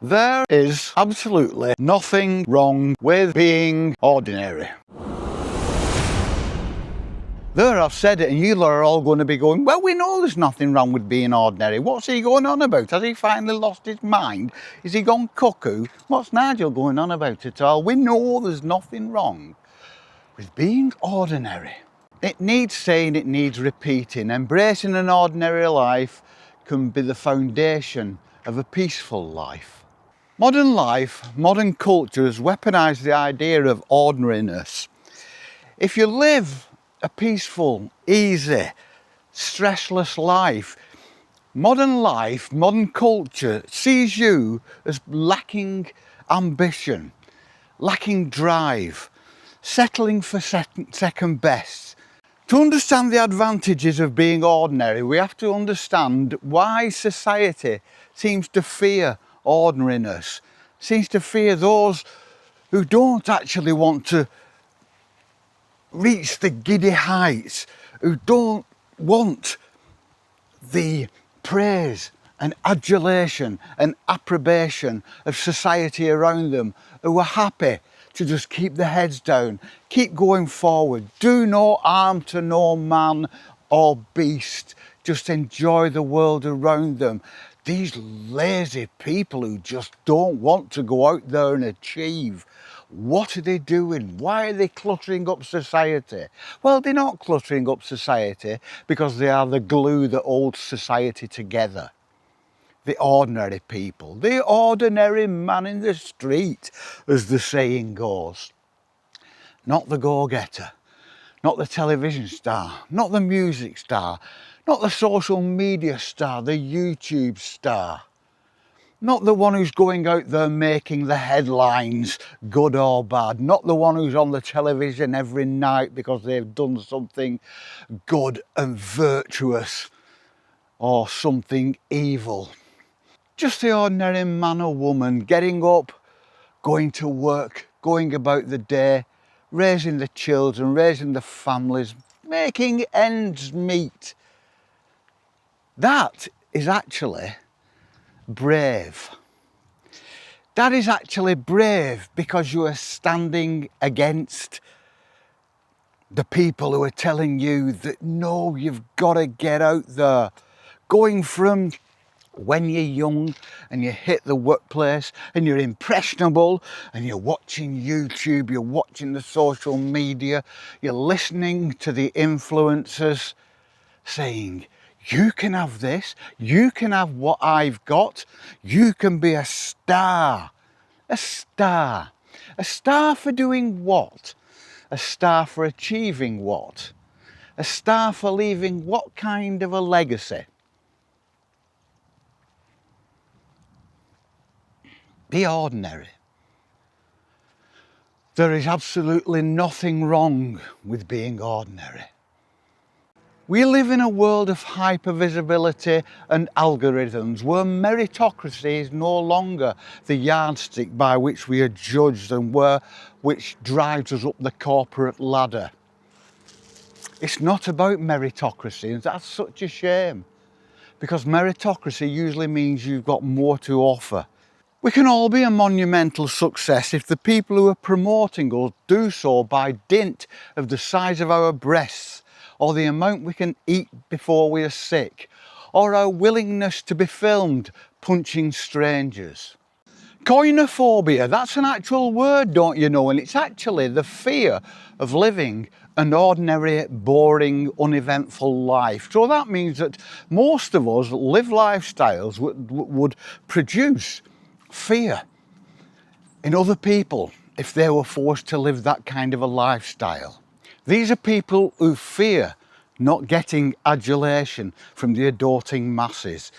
There is absolutely nothing wrong with being ordinary. There, I've said it, and you lot are all going to be going, well, we know there's nothing wrong with being ordinary. What's he going on about? Has he finally lost his mind? Is he gone cuckoo? What's Nigel going on about at all? We know there's nothing wrong with being ordinary. It needs saying, it needs repeating. Embracing an ordinary life can be the foundation of a peaceful life. Modern life, modern culture has weaponised the idea of ordinariness. If you live a peaceful, easy, stressless life, modern culture sees you as lacking ambition, lacking drive, settling for second best. To understand the advantages of being ordinary, we have to understand why society seems to fear ordinariness, seems to fear those who don't actually want to reach the giddy heights, who don't want the praise and adulation and approbation of society around them, who are happy to just keep their heads down, keep going forward, do no harm to no man or beast, just enjoy the world around them. These lazy people who just don't want to go out there and achieve. What are they doing? Why are they cluttering up society? Well, they're not cluttering up society because they are the glue that holds society together. The ordinary people, the ordinary man in the street, as the saying goes. Not the go-getter, not the television star, not the music star, not the social media star, the YouTube star. Not the one who's going out there making the headlines, good or bad. Not the one who's on the television every night because they've done something good and virtuous or something evil. Just the ordinary man or woman getting up, going to work, going about the day, raising the children, raising the families, making ends meet. That is actually brave. That is actually brave because you are standing against the people who are telling you that no, you've got to get out there. Going from when you're young and you hit the workplace and you're impressionable and you're watching YouTube, you're watching the social media, you're listening to the influencers saying, you can have this, you can have what I've got, you can be a star. A star. A star for doing what? A star for achieving what? A star for leaving what kind of a legacy? Be ordinary. There is absolutely nothing wrong with being ordinary. We live in a world of hypervisibility and algorithms where meritocracy is no longer the yardstick by which we are judged and which drives us up the corporate ladder. It's not about meritocracy, and that's such a shame, because meritocracy usually means you've got more to offer. We can all be a monumental success if the people who are promoting us do so by dint of the size of our breasts, or the amount we can eat before we are sick, or our willingness to be filmed punching strangers. Coinophobia, that's an actual word, don't you know, and it's actually the fear of living an ordinary, boring, uneventful life. So that means that most of us live lifestyles would produce fear in other people if they were forced to live that kind of a lifestyle. These are people who fear not getting adulation from the adoring masses.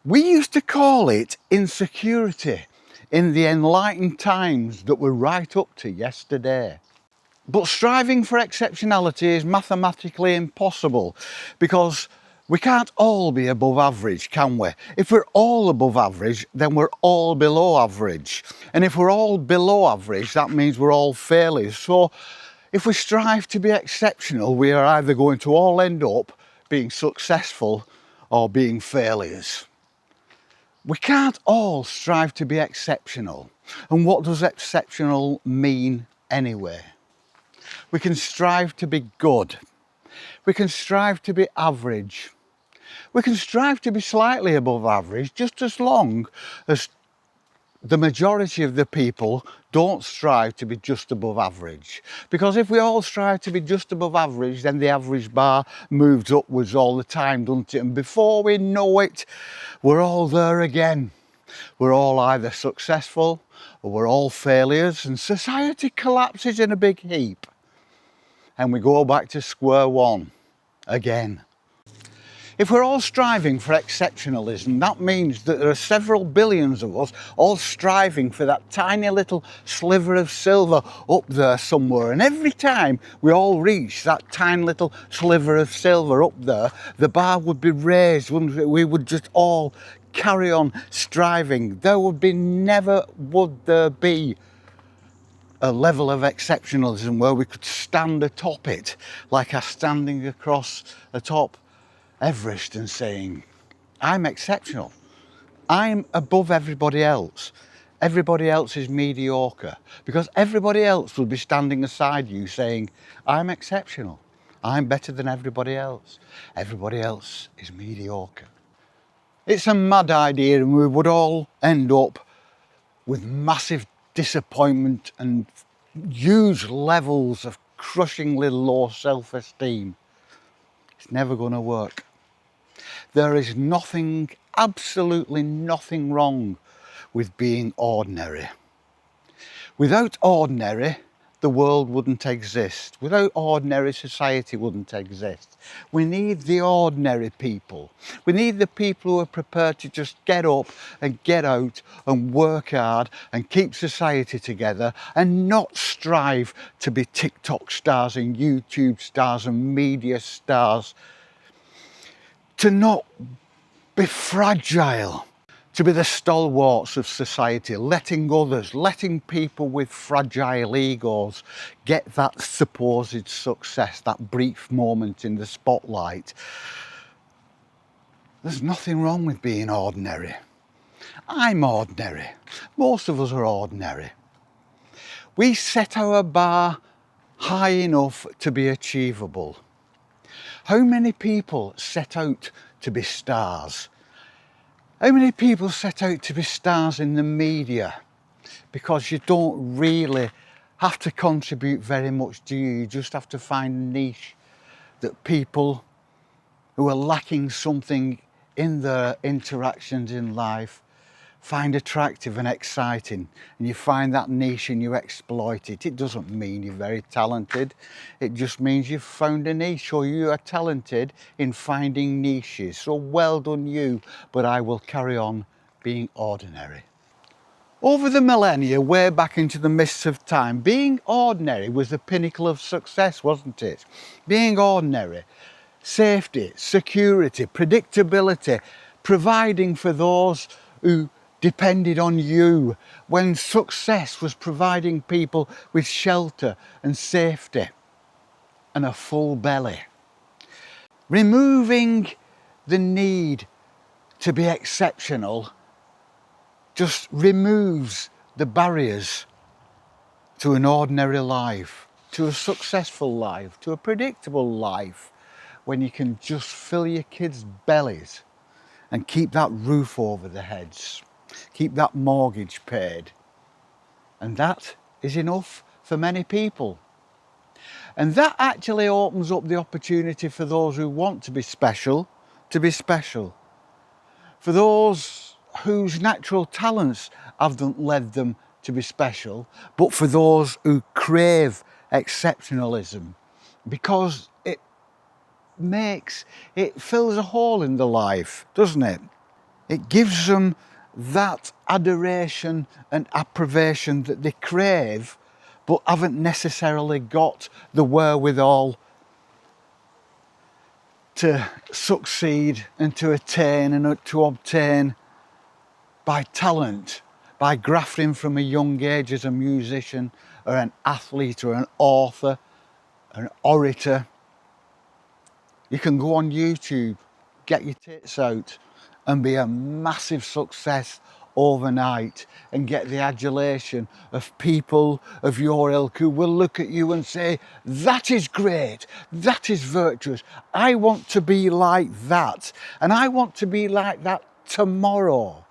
We used to call it insecurity in the enlightened times that were right up to yesterday. But striving for exceptionality is mathematically impossible because we can't all be above average, can we? If we're all above average, then we're all below average. And if we're all below average, that means we're all failures. So if we strive to be exceptional, we are either going to all end up being successful or being failures. We can't all strive to be exceptional. And what does exceptional mean anyway? We can strive to be good. We can strive to be average. We can strive to be slightly above average, just as long as the majority of the people don't strive to be just above average. Because if we all strive to be just above average, then the average bar moves upwards all the time, doesn't it? And before we know it, we're all there again. We're all either successful or we're all failures, and society collapses in a big heap. And we go back to square one again. If we're all striving for exceptionalism, that means that there are several billions of us all striving for that tiny little sliver of silver up there somewhere. And every time we all reach that tiny little sliver of silver up there, the bar would be raised, wouldn't it? We would just all carry on striving. Never would there be a level of exceptionalism where we could stand atop it, like us standing across atop Everest and saying, I'm exceptional. I'm above everybody else. Everybody else is mediocre, because everybody else will be standing aside you saying, I'm exceptional. I'm better than everybody else. Everybody else is mediocre. It's a mad idea, and we would all end up with massive disappointment and huge levels of crushingly low self-esteem. It's never going to work. There is nothing, absolutely nothing wrong with being ordinary. Without ordinary, the world wouldn't exist. Without ordinary, society wouldn't exist. We need the ordinary people. We need the people who are prepared to just get up and get out and work hard and keep society together and not strive to be TikTok stars and YouTube stars and media stars. To not be fragile, to be the stalwarts of society, letting others, letting people with fragile egos get that supposed success, that brief moment in the spotlight. There's nothing wrong with being ordinary. I'm ordinary. Most of us are ordinary. We set our bar high enough to be achievable. How many people set out to be stars? How many people set out to be stars in the media? Because you don't really have to contribute very much, do you? You just have to find a niche that people who are lacking something in their interactions in life find attractive and exciting, and you find that niche and you exploit it. It doesn't mean you're very talented. It just means you've found a niche, or you are talented in finding niches. So well done you, but I will carry on being ordinary. Over the millennia, way back into the mists of time, being ordinary was the pinnacle of success, wasn't it? Being ordinary, safety, security, predictability, providing for those who depended on you, when success was providing people with shelter and safety and a full belly. Removing the need to be exceptional just removes the barriers to an ordinary life, to a successful life, to a predictable life, when you can just fill your kids' bellies and keep that roof over their heads, keep that mortgage paid. And that is enough for many people. And that actually opens up the opportunity for those who want to be special, to be special. For those whose natural talents haven't led them to be special, but for those who crave exceptionalism, because it fills a hole in their life, doesn't it? It gives them that adoration and approbation that they crave, but haven't necessarily got the wherewithal to succeed and to attain and to obtain by talent, by grafting from a young age as a musician or an athlete or an author, an orator. You can go on YouTube, get your tits out and be a massive success overnight and get the adulation of people of your ilk who will look at you and say, that is great, that is virtuous, I want to be like that, and I want to be like that tomorrow.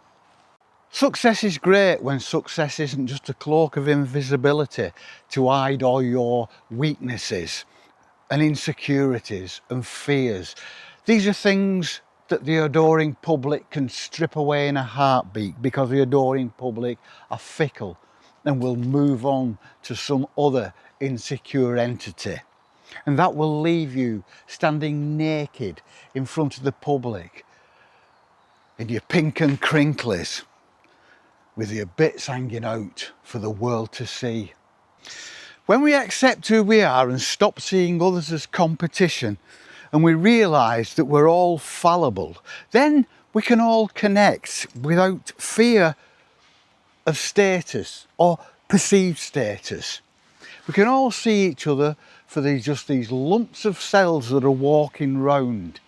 Success is great when success isn't just a cloak of invisibility to hide all your weaknesses and insecurities and fears. These are things that the adoring public can strip away in a heartbeat, because the adoring public are fickle and will move on to some other insecure entity. And that will leave you standing naked in front of the public in your pink and crinklies, with your bits hanging out for the world to see. When we accept who we are and stop seeing others as competition, and we realise that we're all fallible, then we can all connect without fear of status or perceived status. We can all see each other for these lumps of cells that are walking round.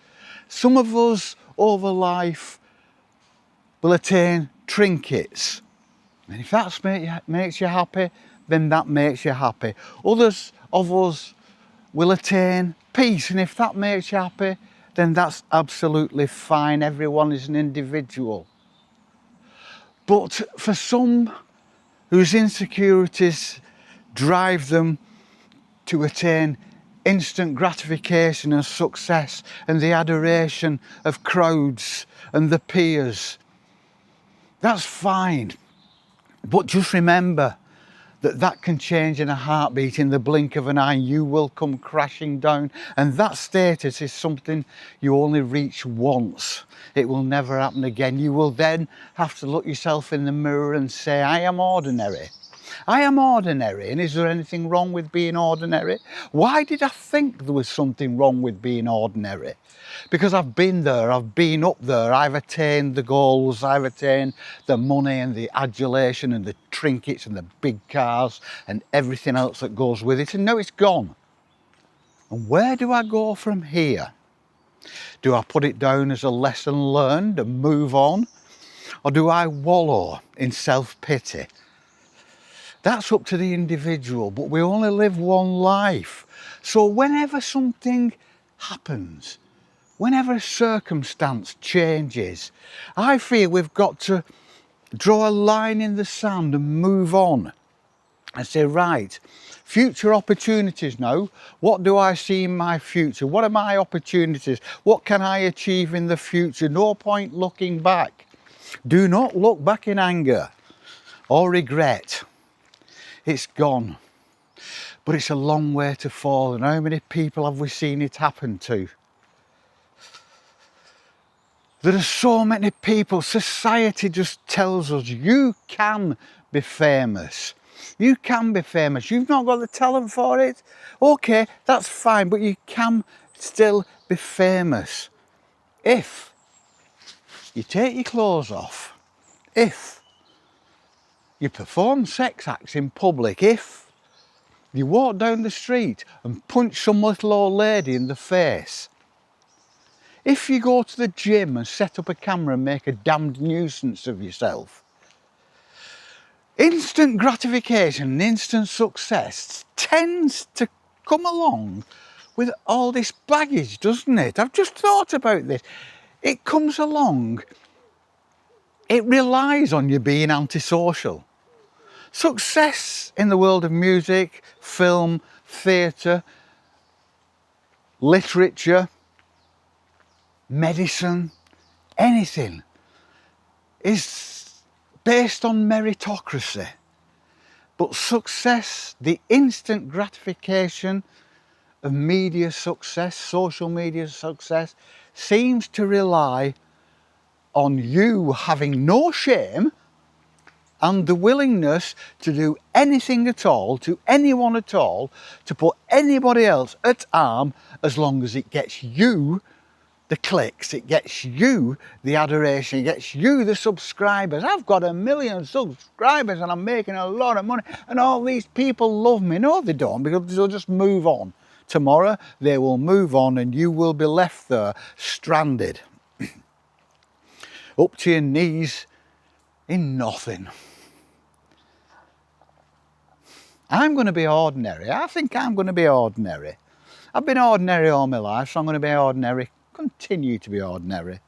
Some of us over life will attain trinkets, and if that makes you happy, then that makes you happy. Others of us will attain peace, and if that makes you happy, then that's absolutely fine. Everyone is an individual. But for some whose insecurities drive them to attain instant gratification and success and the adoration of crowds and the peers, that's fine. But just remember that that can change in a heartbeat, in the blink of an eye. You will come crashing down, and that status is something you only reach once. It will never happen again. You will then have to look yourself in the mirror and say, I am ordinary. I am ordinary, and is there anything wrong with being ordinary? Why did I think there was something wrong with being ordinary? Because I've been there, I've been up there, I've attained the goals, I've attained the money and the adulation and the trinkets and the big cars and everything else that goes with it, and now it's gone. And where do I go from here? Do I put it down as a lesson learned and move on? Or do I wallow in self-pity? That's up to the individual, but we only live one life. So whenever something happens, whenever a circumstance changes, I feel we've got to draw a line in the sand and move on and say, right, future opportunities now. What do I see in my future? What are my opportunities? What can I achieve in the future? No point looking back. Do not look back in anger or regret. It's gone. But it's a long way to fall, and how many people have we seen it happen to? There are so many people. Society just tells us you can be famous. You can be famous. You've not got the talent for it. Okay, that's fine, but you can still be famous if you take your clothes off, if you perform sex acts in public, if you walk down the street and punch some little old lady in the face, if you go to the gym and set up a camera and make a damned nuisance of yourself. Instant gratification and instant success tends to come along with all this baggage, doesn't it? I've just thought about this. It comes along, it relies on you being antisocial. Success in the world of music, film, theatre, literature, medicine, anything is based on meritocracy. But success, the instant gratification of media success, social media success, seems to rely on you having no shame and the willingness to do anything at all, to anyone at all, to put anybody else at harm, as long as it gets you the clicks, it gets you the adoration, it gets you the subscribers. I've got 1 million subscribers and I'm making a lot of money and all these people love me. No, they don't, because they'll just move on. Tomorrow they will move on and you will be left there stranded. up to your knees in nothing. I'm going to be ordinary. I think I'm going to be ordinary. I've been ordinary all my life, so I'm going to be ordinary, continue to be ordinary.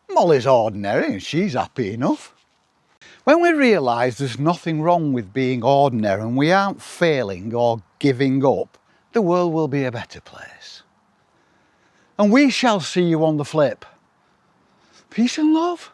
Molly's ordinary and she's happy enough. When we realise there's nothing wrong with being ordinary and we aren't failing or giving up, the world will be a better place. And we shall see you on the flip. Peace and love.